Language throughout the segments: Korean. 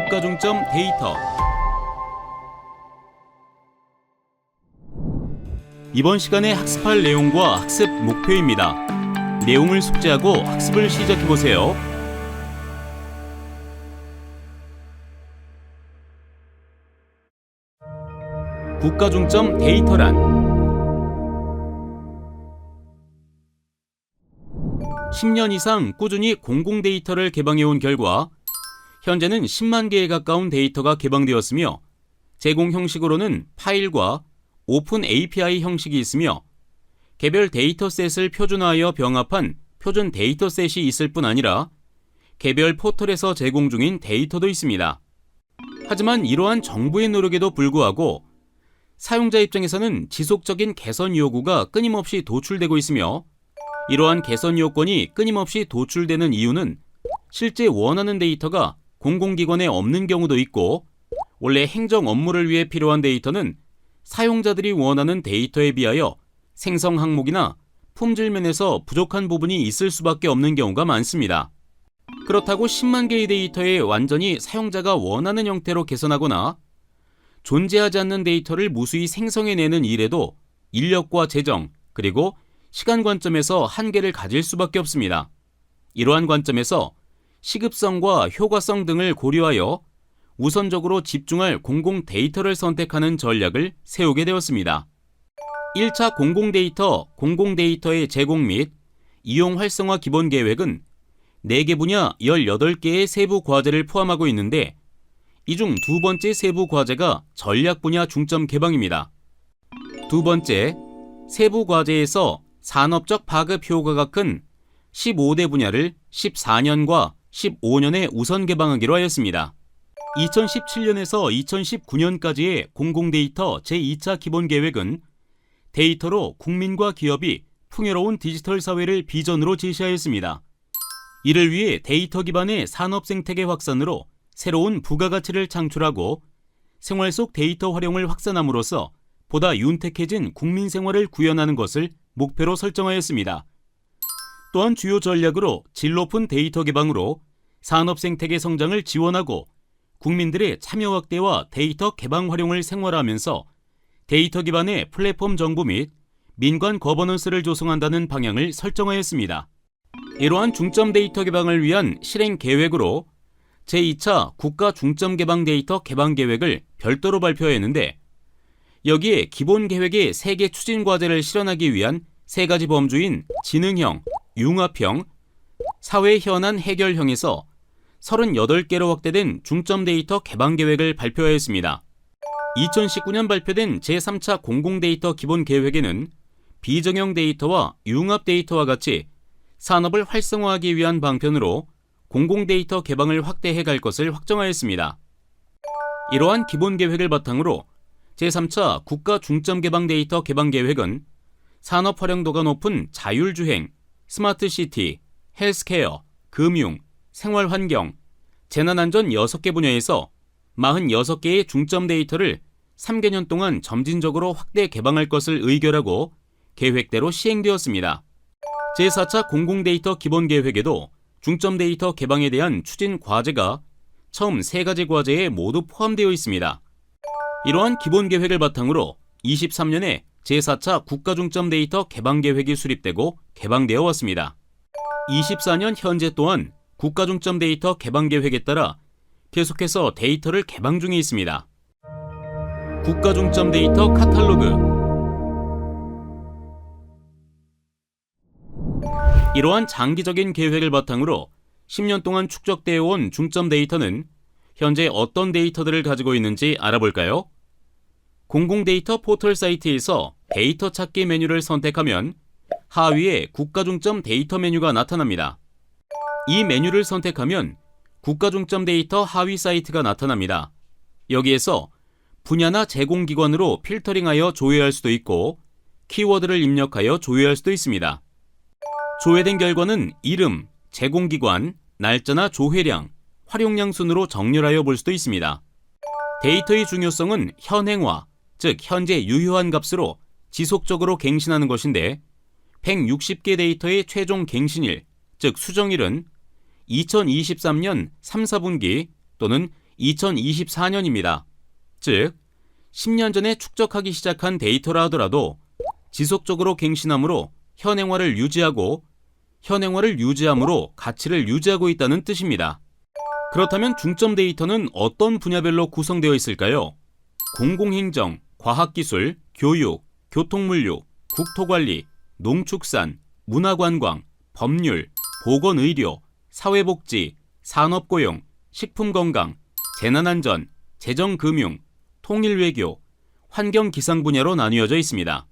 국가중점 데이터. 이번 시간에 학습할 내용과 학습 목표입니다. 내용을 숙지하고 학습을 시작해보세요. 국가중점 데이터란 10년 이상 꾸준히 공공 데이터를 개방해온 결과 현재는 10만 개에 가까운 데이터가 개방되었으며 제공 형식으로는 파일과 오픈 API 형식이 있으며 개별 데이터셋을 표준화하여 병합한 표준 데이터셋이 있을 뿐 아니라 개별 포털에서 제공 중인 데이터도 있습니다. 하지만 이러한 정부의 노력에도 불구하고 사용자 입장에서는 지속적인 개선 요구가 끊임없이 도출되고 있으며 이러한 개선 요건이 끊임없이 도출되는 이유는 실제 원하는 데이터가 공공기관에 없는 경우도 있고 원래 행정 업무를 위해 필요한 데이터는 사용자들이 원하는 데이터에 비하여 생성 항목이나 품질 면에서 부족한 부분이 있을 수밖에 없는 경우가 많습니다. 그렇다고 10만 개의 데이터에 완전히 사용자가 원하는 형태로 개선하거나 존재하지 않는 데이터를 무수히 생성해내는 일에도 인력과 재정 그리고 시간 관점에서 한계를 가질 수밖에 없습니다. 이러한 관점에서 시급성과 효과성 등을 고려하여 우선적으로 집중할 공공 데이터를 선택하는 전략을 세우게 되었습니다. 1차 공공 데이터의 제공 및 이용 활성화 기본 계획은 4개 분야 18개의 세부 과제를 포함하고 있는데 이 중 두 번째 세부 과제가 전략 분야 중점 개방입니다. 두 번째, 세부 과제에서 산업적 파급 효과가 큰 15대 분야를 14년과 15년에 우선 개방하기로 하였습니다. 2017년에서 2019년까지의 공공데이터 제2차 기본계획은 데이터로 국민과 기업이 풍요로운 디지털 사회를 비전으로 제시하였습니다. 이를 위해 데이터 기반의 산업 생태계 확산으로 새로운 부가가치를 창출하고 생활 속 데이터 활용을 확산함으로써 보다 윤택해진 국민 생활을 구현하는 것을 목표로 설정하였습니다. 또한 주요 전략으로 질 높은 데이터 개방으로 산업 생태계 성장을 지원하고 국민들의 참여 확대와 데이터 개방 활용을 생활화하면서 데이터 기반의 플랫폼 정부 및 민관 거버넌스를 조성한다는 방향을 설정하였습니다. 이러한 중점 데이터 개방을 위한 실행 계획으로 제2차 국가 중점 개방 데이터 개방 계획을 별도로 발표했는데 여기에 기본 계획의 3개 추진 과제를 실현하기 위한 3가지 범주인 지능형, 융합형, 사회 현안 해결형에서 38개로 확대된 중점 데이터 개방 계획을 발표하였습니다. 2019년 발표된 제3차 공공데이터 기본 계획에는 비정형 데이터와 융합 데이터와 같이 산업을 활성화하기 위한 방편으로 공공데이터 개방을 확대해 갈 것을 확정하였습니다. 이러한 기본 계획을 바탕으로 제3차 국가 중점 개방 데이터 개방 계획은 산업 활용도가 높은 자율주행, 스마트시티, 헬스케어, 금융, 생활환경, 재난안전 6개 분야에서 46개의 중점 데이터를 3개년 동안 점진적으로 확대 개방할 것을 의결하고 계획대로 시행되었습니다. 제4차 공공데이터 기본계획에도 중점 데이터 개방에 대한 추진 과제가 처음 3가지 과제에 모두 포함되어 있습니다. 이러한 기본계획을 바탕으로 23년에 제4차 국가중점 데이터 개방계획이 수립되고 개방되어 왔습니다. 24년 현재 또한 국가중점 데이터 개방계획에 따라 계속해서 데이터를 개방 중에 있습니다. 국가중점 데이터 카탈로그. 이러한 장기적인 계획을 바탕으로 10년 동안 축적되어 온 중점 데이터는 현재 어떤 데이터들을 가지고 있는지 알아볼까요? 공공데이터 포털 사이트에서 데이터 찾기 메뉴를 선택하면 하위에 국가중점 데이터 메뉴가 나타납니다. 이 메뉴를 선택하면 국가중점 데이터 하위 사이트가 나타납니다. 여기에서 분야나 제공기관으로 필터링하여 조회할 수도 있고 키워드를 입력하여 조회할 수도 있습니다. 조회된 결과는 이름, 제공기관, 날짜나 조회량, 활용량 순으로 정렬하여 볼 수도 있습니다. 데이터의 중요성은 현행화, 즉 현재 유효한 값으로 지속적으로 갱신하는 것인데 160개 데이터의 최종 갱신일, 즉 수정일은 2023년 3, 4분기 또는 2024년입니다. 즉, 10년 전에 축적하기 시작한 데이터라 하더라도 지속적으로 갱신함으로 현행화를 유지하고 현행화를 유지함으로 가치를 유지하고 있다는 뜻입니다. 그렇다면 중점 데이터는 어떤 분야별로 구성되어 있을까요? 공공행정, 과학기술, 교육, 교통물류, 국토관리, 농축산, 문화관광, 법률, 보건의료, 사회복지, 산업고용, 식품건강, 재난안전, 재정금융, 통일외교, 환경기상 분야로 나뉘어져 있습니다.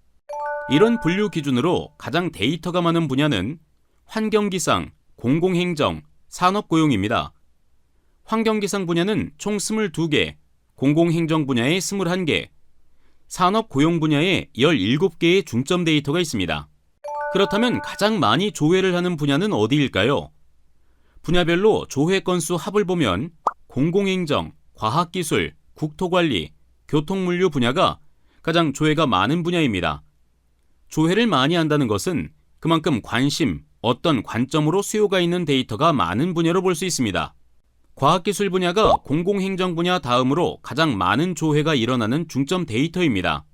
이런 분류 기준으로 가장 데이터가 많은 분야는 환경기상, 공공행정, 산업고용입니다. 환경기상 분야는 총 22개, 공공행정 분야에 21개, 산업고용 분야에 17개의 중점 데이터가 있습니다. 그렇다면 가장 많이 조회를 하는 분야는 어디일까요? 분야별로 조회 건수 합을 보면 공공행정, 과학기술, 국토관리, 교통물류 분야가 가장 조회가 많은 분야입니다. 조회를 많이 한다는 것은 그만큼 관심, 어떤 관점으로 수요가 있는 데이터가 많은 분야로 볼 수 있습니다. 과학기술 분야가 공공행정 분야 다음으로 가장 많은 조회가 일어나는 중점 데이터입니다.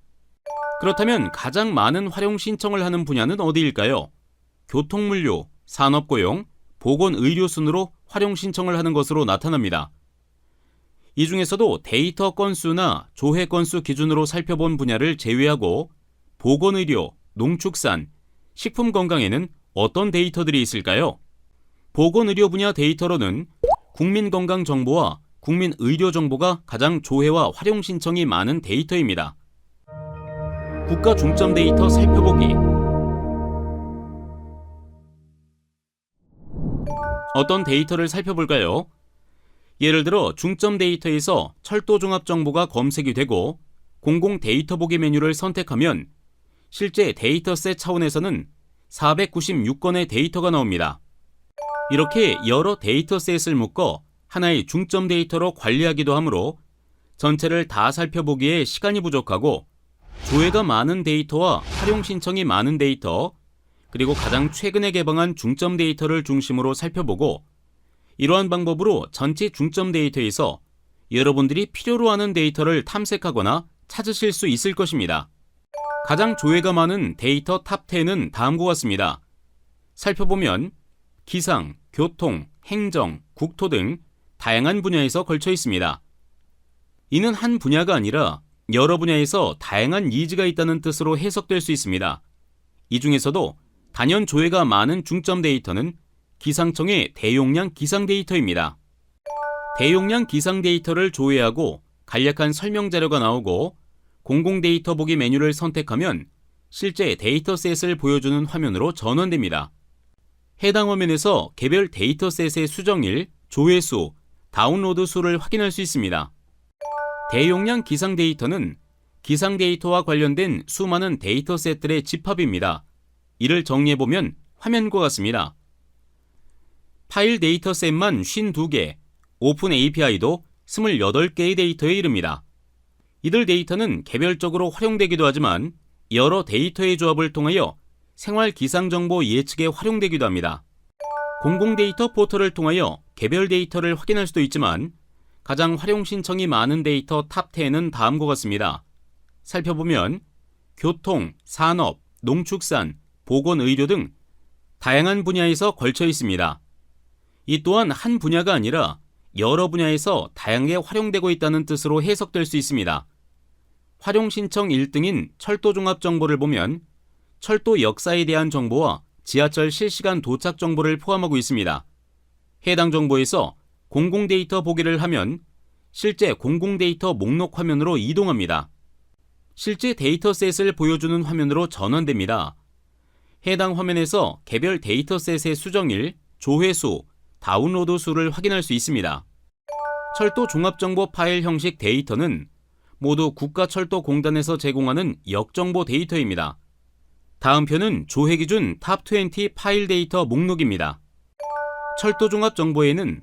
그렇다면 가장 많은 활용 신청을 하는 분야는 어디일까요? 교통물류, 산업고용, 보건의료 순으로 활용 신청을 하는 것으로 나타납니다. 이 중에서도 데이터 건수나 조회 건수 기준으로 살펴본 분야를 제외하고 보건의료, 농축산, 식품건강에는 어떤 데이터들이 있을까요? 보건의료 분야 데이터로는 국민건강정보와 국민의료정보가 가장 조회와 활용 신청이 많은 데이터입니다. 국가 중점 데이터 살펴보기. 어떤 데이터를 살펴볼까요? 예를 들어 중점 데이터에서 철도 종합 정보가 검색이 되고 공공 데이터 보기 메뉴를 선택하면 실제 데이터셋 차원에서는 496건의 데이터가 나옵니다. 이렇게 여러 데이터셋을 묶어 하나의 중점 데이터로 관리하기도 하므로 전체를 다 살펴보기에 시간이 부족하고 조회가 많은 데이터와 활용 신청이 많은 데이터, 그리고 가장 최근에 개방한 중점 데이터를 중심으로 살펴보고 이러한 방법으로 전체 중점 데이터에서 여러분들이 필요로 하는 데이터를 탐색하거나 찾으실 수 있을 것입니다. 가장 조회가 많은 데이터 탑 10은 다음과 같습니다. 살펴보면 기상, 교통, 행정, 국토 등 다양한 분야에서 걸쳐 있습니다. 이는 한 분야가 아니라 여러 분야에서 다양한 니즈가 있다는 뜻으로 해석될 수 있습니다. 이 중에서도 단연 조회가 많은 중점 데이터는 기상청의 대용량 기상 데이터입니다. 대용량 기상 데이터를 조회하고 간략한 설명 자료가 나오고 공공 데이터 보기 메뉴를 선택하면 실제 데이터셋을 보여주는 화면으로 전환됩니다. 해당 화면에서 개별 데이터셋의 수정일, 조회수, 다운로드 수를 확인할 수 있습니다. 대용량 기상 데이터는 기상 데이터와 관련된 수많은 데이터셋들의 집합입니다. 이를 정리해보면 화면과 같습니다. 파일 데이터셋만 52개, 오픈 API도 28개의 데이터에 이릅니다. 이들 데이터는 개별적으로 활용되기도 하지만 여러 데이터의 조합을 통하여 생활 기상 정보 예측에 활용되기도 합니다. 공공 데이터 포털을 통하여 개별 데이터를 확인할 수도 있지만 가장 활용 신청이 많은 데이터 탑 10은 다음과 같습니다. 살펴보면 교통, 산업, 농축산, 보건의료 등 다양한 분야에서 걸쳐 있습니다. 이 또한 한 분야가 아니라 여러 분야에서 다양하게 활용되고 있다는 뜻으로 해석될 수 있습니다. 활용 신청 1등인 철도 종합 정보를 보면 철도 역사에 대한 정보와 지하철 실시간 도착 정보를 포함하고 있습니다. 해당 정보에서 공공 데이터 보기를 하면 실제 공공 데이터 목록 화면으로 이동합니다. 실제 데이터셋을 보여주는 화면으로 전환됩니다. 해당 화면에서 개별 데이터셋의 수정일, 조회수, 다운로드 수를 확인할 수 있습니다. 철도 종합정보 파일 형식 데이터는 모두 국가철도공단에서 제공하는 역정보 데이터입니다. 다음 표는 조회 기준 탑20 파일 데이터 목록입니다. 철도종합정보에는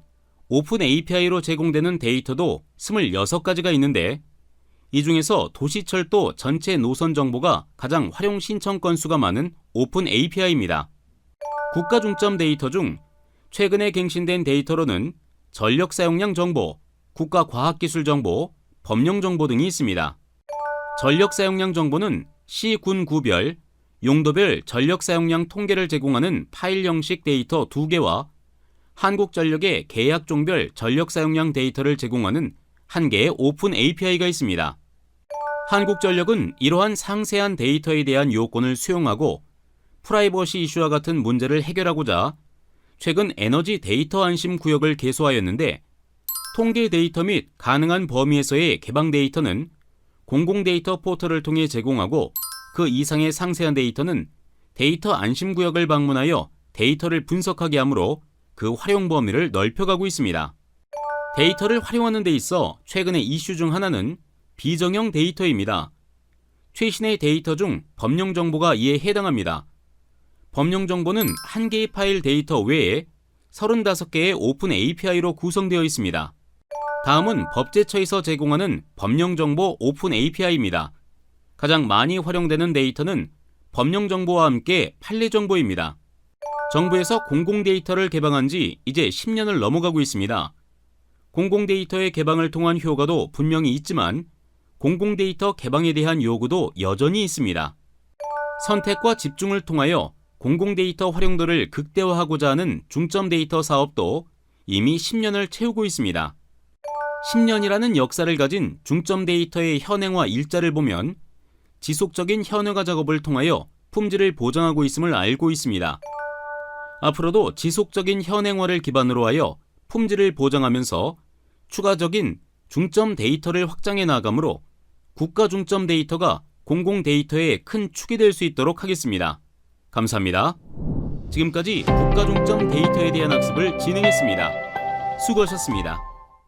오픈 API로 제공되는 데이터도 26가지가 있는데 이 중에서 도시철도 전체 노선 정보가 가장 활용 신청 건수가 많은 오픈 API입니다. 국가 중점 데이터 중 최근에 갱신된 데이터로는 전력 사용량 정보, 국가과학기술정보, 법령정보 등이 있습니다. 전력사용량 정보는 시, 군, 구별, 용도별 전력사용량 통계를 제공하는 파일 형식 데이터 2개와 한국전력의 계약종별 전력사용량 데이터를 제공하는 1개의 오픈 API가 있습니다. 한국전력은 이러한 상세한 데이터에 대한 요건을 수용하고 프라이버시 이슈와 같은 문제를 해결하고자 최근 에너지 데이터 안심 구역을 개소하였는데, 통계 데이터 및 가능한 범위에서의 개방 데이터는 공공 데이터 포털을 통해 제공하고, 그 이상의 상세한 데이터는 데이터 안심 구역을 방문하여 데이터를 분석하게 하므로 그 활용 범위를 넓혀가고 있습니다. 데이터를 활용하는 데 있어 최근의 이슈 중 하나는 비정형 데이터입니다. 최신의 데이터 중 법령 정보가 이에 해당합니다. 법령 정보는 1개의 파일 데이터 외에 35개의 오픈 API로 구성되어 있습니다. 다음은 법제처에서 제공하는 법령 정보 오픈 API입니다. 가장 많이 활용되는 데이터는 법령 정보와 함께 판례 정보입니다. 정부에서 공공 데이터를 개방한 지 이제 10년을 넘어가고 있습니다. 공공 데이터의 개방을 통한 효과도 분명히 있지만 공공 데이터 개방에 대한 요구도 여전히 있습니다. 선택과 집중을 통하여 공공 데이터 활용도를 극대화하고자 하는 중점 데이터 사업도 이미 10년을 채우고 있습니다. 10년이라는 역사를 가진 중점 데이터의 현행화 일자를 보면 지속적인 현역화 작업을 통하여 품질을 보장하고 있음을 알고 있습니다. 앞으로도 지속적인 현행화를 기반으로 하여 품질을 보장하면서 추가적인 중점 데이터를 확장해 나가므로 국가 중점 데이터가 공공 데이터의 큰 축이 될 수 있도록 하겠습니다. 감사합니다. 지금까지 국가 중점 데이터에 대한 학습을 진행했습니다. 수고하셨습니다.